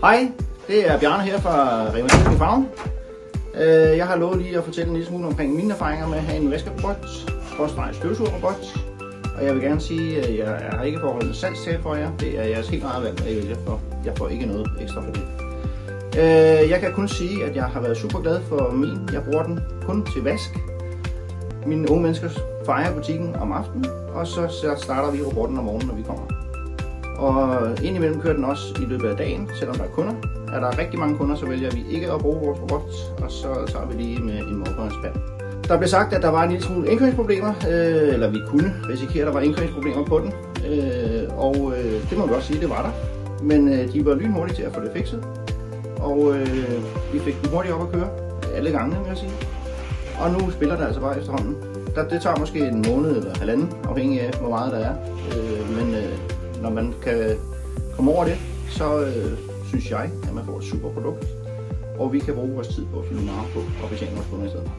Hej, det er Bjarne her fra Rema Farm. Jeg har lovet lige at fortælle en lille smule omkring mine erfaringer med at have en vaskerobot, støvsugerrobot. Og jeg vil gerne sige, at jeg har ikke forholdt en salgstab for jer. Det er jeres helt eget valg, hvad I vælger for. Jeg får ikke noget ekstra for det. Jeg kan kun sige, at jeg har været super glad for min. Jeg bruger den kun til vask. Mine unge mennesker fejrer butikken om aftenen, og så starter vi robotten om morgenen, når vi kommer. Og indimellem kører den også i løbet af dagen, selvom der er kunder. Er der rigtig mange kunder, så vælger vi ikke at bruge vores robot, og så tager vi lige med en morgenspand. Der blev sagt, at der var en lille smule indkøringsproblemer, eller vi kunne risikere, at der var indkøringsproblemer på den. Det må vi også sige, det var der. Men de var lynhurtige til at få det fikset. Og vi fik den hurtigt op at køre, alle gangene vil jeg sige. Og nu spiller det altså bare efterhånden. Det tager måske en måned eller halvanden, afhængig af hvor meget der er. Men når man kan komme over det, så synes jeg, at man får et super produkt. Og vi kan bruge vores tid på at fylde meget på og betjene vores kunder i stedet.